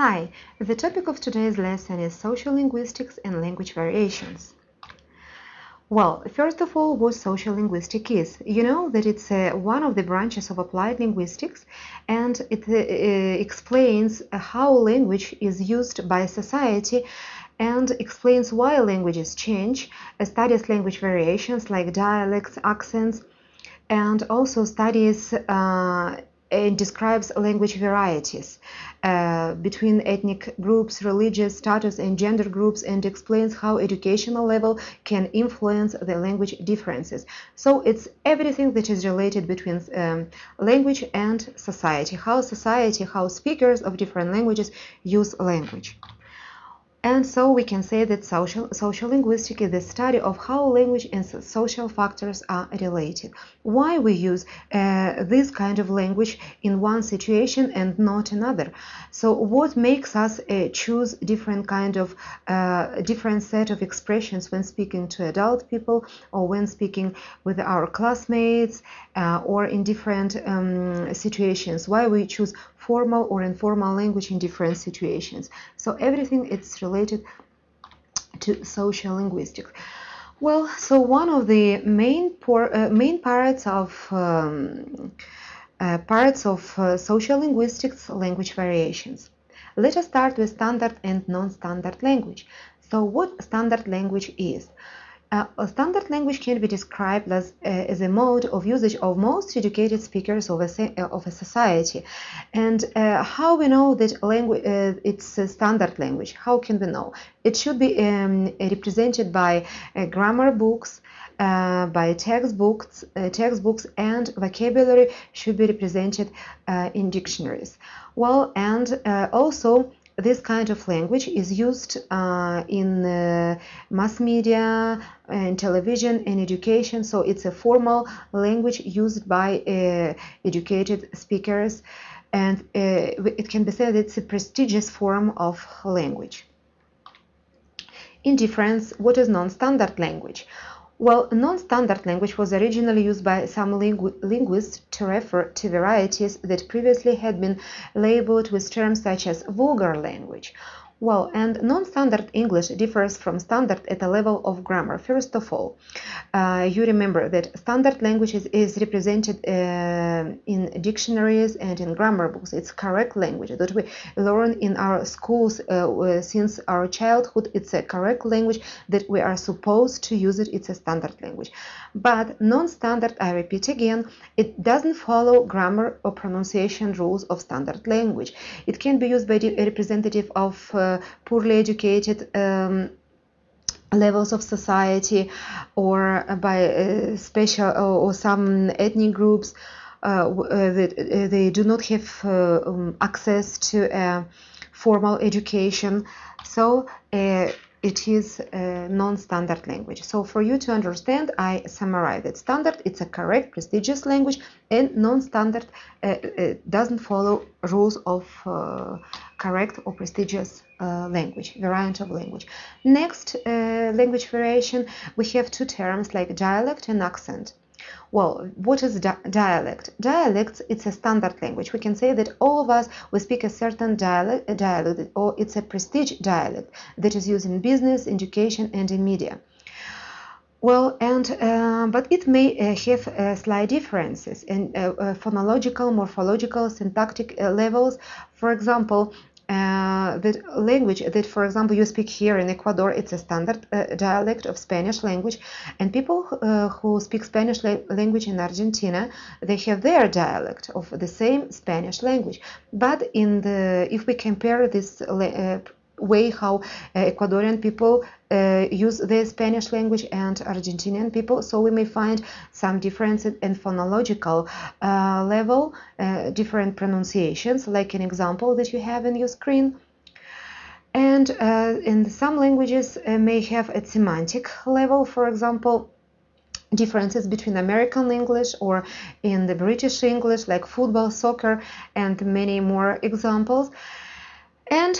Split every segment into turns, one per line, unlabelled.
Hi, the topic of today's lesson is sociolinguistics and language variations. Well, first of all, what sociolinguistics is. You know that it's one of the branches of applied linguistics, and it explains how language is used by society and explains why languages change, studies language variations like dialects, accents, and also studies and describes language varieties between ethnic groups, religious status, and gender groups, and explains how educational level can influence the language differences. So it's everything that is related between language and society, how speakers of different languages use language. And so we can say that sociolinguistics is the study of how language and social factors are related. Why we use this kind of language in one situation and not another. So what makes us choose different set of expressions when speaking to adult people or when speaking with our classmates or in different situations. Why we choose formal or informal language in different situations. So everything is related to sociolinguistics. Well, so one of the main parts of sociolinguistics, language variations. Let us start with standard and non-standard language. So what standard language is? A standard language can be described as a mode of usage of most educated speakers of a society. And how we know that language it's a standard language? How can we know? It should be represented by grammar books, by textbooks, and vocabulary should be represented in dictionaries. Well, and also this kind of language is used in mass media, in television, and education. So it's a formal language used by educated speakers, and it can be said it's a prestigious form of language. In difference, what is non-standard language? Well, non-standard language was originally used by some linguists to refer to varieties that previously had been labeled with terms such as vulgar language. Well, and non-standard English differs from standard at a level of grammar. First of all, you remember that standard language is represented in dictionaries and in grammar books. It's correct language that we learn in our schools since our childhood. It's a correct language that we are supposed to use it. It's a standard language. But non-standard, I repeat again, it doesn't follow grammar or pronunciation rules of standard language. It can be used by a representative of poorly educated levels of society, or by special or some ethnic groups that they do not have access to formal education. So it is a non-standard language. So for you to understand, I summarize that standard, it's a correct, prestigious language, and non-standard doesn't follow rules of correct or prestigious language, variant of language. Next, language variation, we have two terms like dialect and accent. Well, what is dialect? Dialects, it's a standard language. We can say that all of us, we speak a certain dialect, or it's a prestige dialect that is used in business, education, and in media. Well, and but it may have slight differences in phonological, morphological, syntactic levels. For example, the language that, for example, you speak here in Ecuador, it's a standard dialect of Spanish language, and people who speak Spanish language in Argentina, they have their dialect of the same Spanish language. But if we compare this way how Ecuadorian people use the Spanish language and Argentinian people, so we may find some differences in phonological level, different pronunciations, like an example that you have in your screen. And in some languages may have a semantic level, for example, differences between American English or in the British English, like football, soccer, and many more examples. And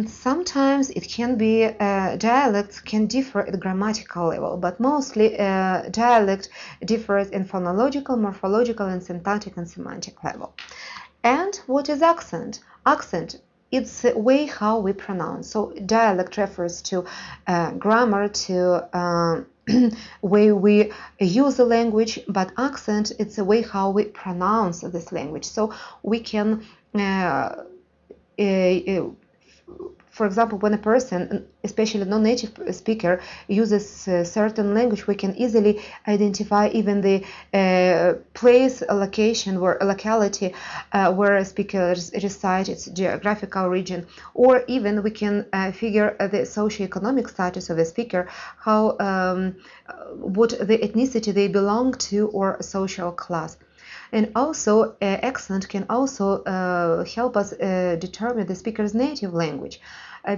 sometimes it can be dialects can differ at grammatical level, but mostly dialect differs in phonological, morphological, and syntactic and semantic level. And what is accent? Accent, it's the way how we pronounce. So dialect refers to grammar, to way we use the language, but accent, it's the way how we pronounce this language. So we can for example, when a person, especially a non-native speaker, uses a certain language, we can easily identify even the place, location, where locality where a speaker resides, its geographical region, or even we can figure the socioeconomic status of the speaker, how what the ethnicity they belong to, or social class. And also, accent can also help us determine the speaker's native language,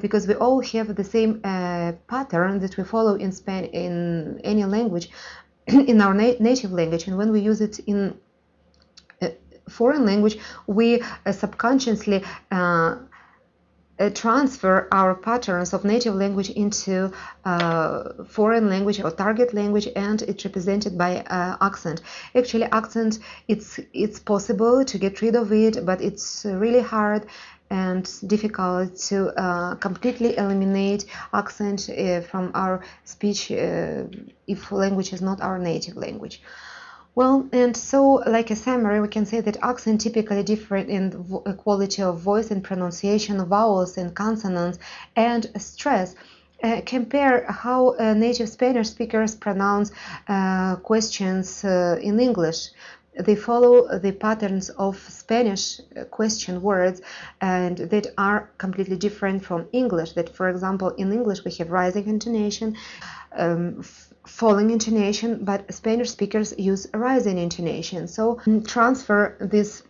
because we all have the same pattern that we follow in any language, in our native language. And when we use it in foreign language, we subconsciously transfer our patterns of native language into foreign language or target language, and it's represented by accent. Actually, accent, it's possible to get rid of it, but it's really hard and difficult to completely eliminate accent from our speech if language is not our native language. Well, and so, like a summary, we can say that accent typically differ in quality of voice and pronunciation, vowels and consonants, and stress. Compare how native Spanish speakers pronounce questions in English. They follow the patterns of Spanish question words, and that are completely different from English. That, for example, in English we have rising intonation, falling intonation, but Spanish speakers use rising intonation. So transfer these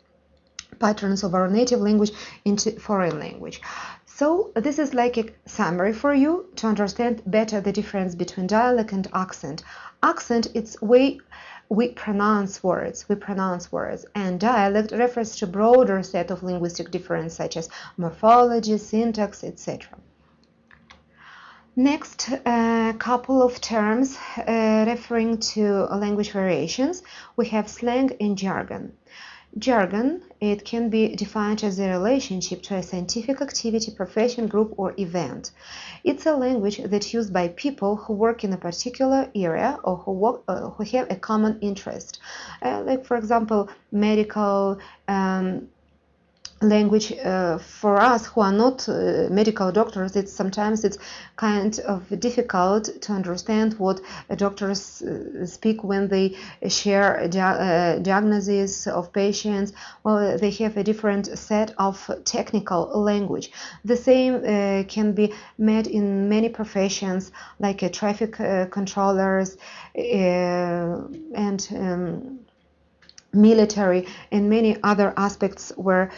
patterns of our native language into foreign language. So this is like a summary for you to understand better the difference between dialect and accent. Accent, it's way we pronounce words, and dialect refers to broader set of linguistic difference such as morphology, syntax, etc. Next, a couple of terms referring to language variations. We have slang and jargon. Jargon, it can be defined as a relationship to a scientific activity, profession, group, or event. It's a language that's used by people who work in a particular area or who have a common interest. Like, for example, medical language for us who are not medical doctors. Sometimes it's kind of difficult to understand what doctors speak when they share diagnoses of patients. Well, they have a different set of technical language. The same can be met in many professions, like traffic controllers and military, and many other aspects where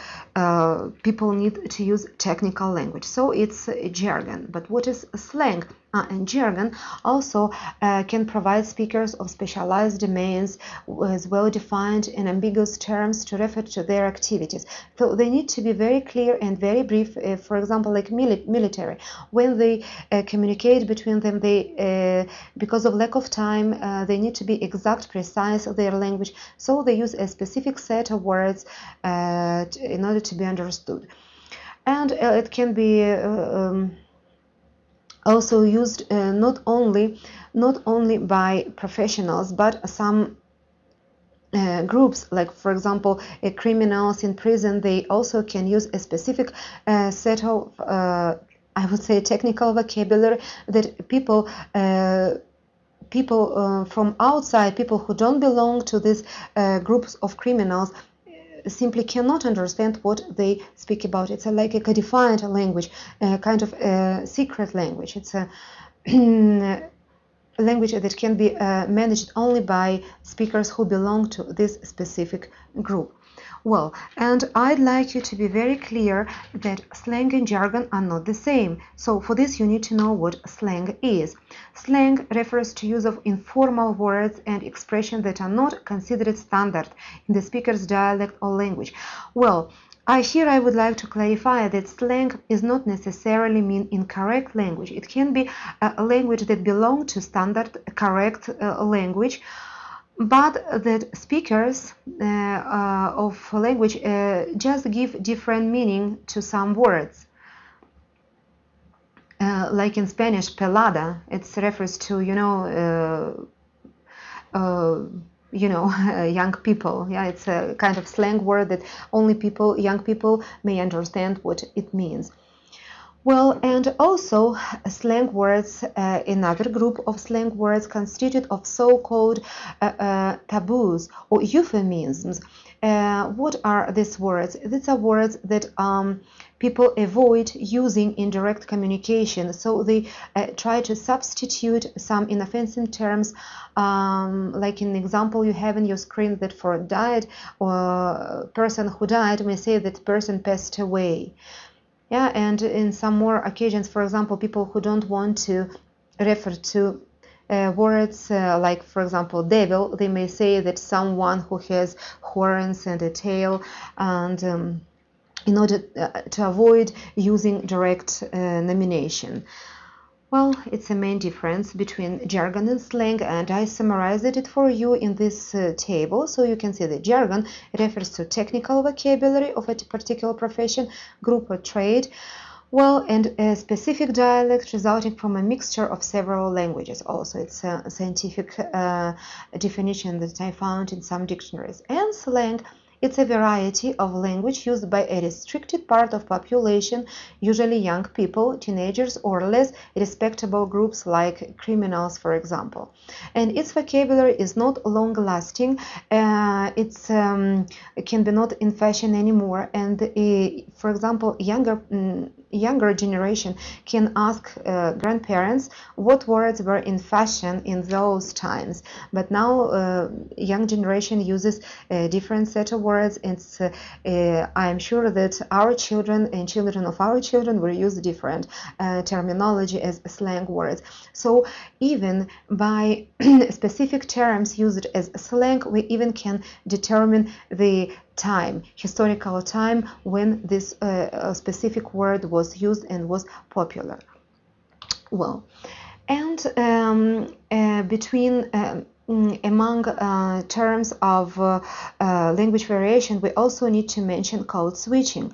people need to use technical language. So it's jargon. But what is slang? And jargon also can provide speakers of specialized domains with well-defined and ambiguous terms to refer to their activities. So they need to be very clear and very brief. For example, like military, when they communicate between them, they because of lack of time, they need to be exact, precise of their language. So they use a specific set of words in order to be understood. And it can be also used not only by professionals, but some groups, like, for example, criminals in prison. They also can use a specific set of I would say technical vocabulary that people from outside, people who don't belong to these groups of criminals, simply cannot understand what they speak about. It's like a codified language, kind of a secret language. It's a language that can be managed only by speakers who belong to this specific group. Well, and I'd like you to be very clear that slang and jargon are not the same. So for this you need to know what slang is. Slang refers to use of informal words and expressions that are not considered standard in the speaker's dialect or language. Well, here I would like to clarify that slang is not necessarily mean incorrect language. It can be a language that belongs to standard correct language, but that speakers of language just give different meaning to some words. Like in Spanish, pelada, it refers to, young people. Yeah, it's a kind of slang word that only young people may understand what it means. Well, and also slang words, another group of slang words constituted of so-called taboos or euphemisms. What are these words? These are words that people avoid using in direct communication, so they try to substitute some inoffensive terms, like in the example you have in your screen, that for died or person who died, we say that person passed away. Yeah, and in some more occasions, for example, people who don't want to refer to words like, for example, devil, they may say that someone who has horns and a tail, and in order to avoid using direct nomination. Well, it's a main difference between jargon and slang, and I summarized it for you in this table. So you can see that jargon refers to technical vocabulary of a particular profession, group, or trade. Well, and a specific dialect resulting from a mixture of several languages. Also, it's a scientific definition that I found in some dictionaries. And slang, it's a variety of language used by a restricted part of population, usually young people, teenagers, or less respectable groups like criminals, for example. And its vocabulary is not long-lasting. It can be not in fashion anymore. And for example, younger generation can ask grandparents what words were in fashion in those times. But now young generation uses a different set of words. It's I'm sure that our children and children of our children will use different terminology as slang words. So even by specific terms used as slang, we even can determine the time, historical time, when this specific word was used and was popular. Well, and among terms of language variation, we also need to mention code switching.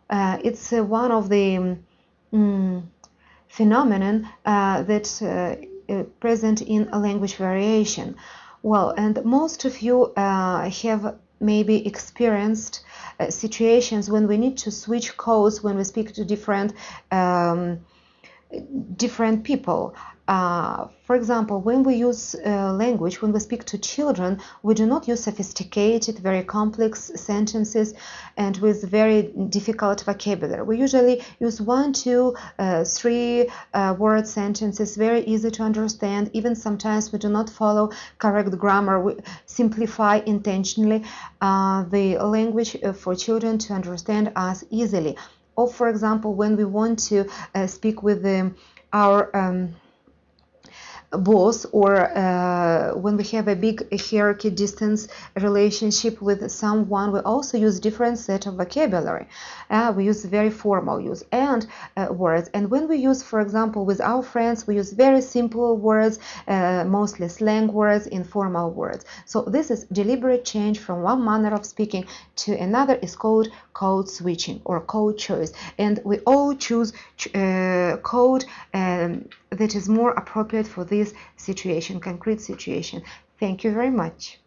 It's one of the phenomenon that present in a language variation. Well, and most of you have maybe experienced situations when we need to switch codes when we speak to different people. For example, when we use language, when we speak to children, we do not use sophisticated, very complex sentences and with very difficult vocabulary. We usually use 1, 2, 3 word sentences, very easy to understand. Even sometimes we do not follow correct grammar. We simplify intentionally the language for children to understand us easily. Or, for example, when we want to speak with our boss, or when we have a big hierarchy distance relationship with someone, we also use different set of vocabulary. We use very formal use and words. And when we use, for example, with our friends, we use very simple words, mostly slang words, informal words. So this is deliberate change from one manner of speaking to another is called code switching or code choice. And we all choose code that is more appropriate for this situation, concrete situation. Thank you very much.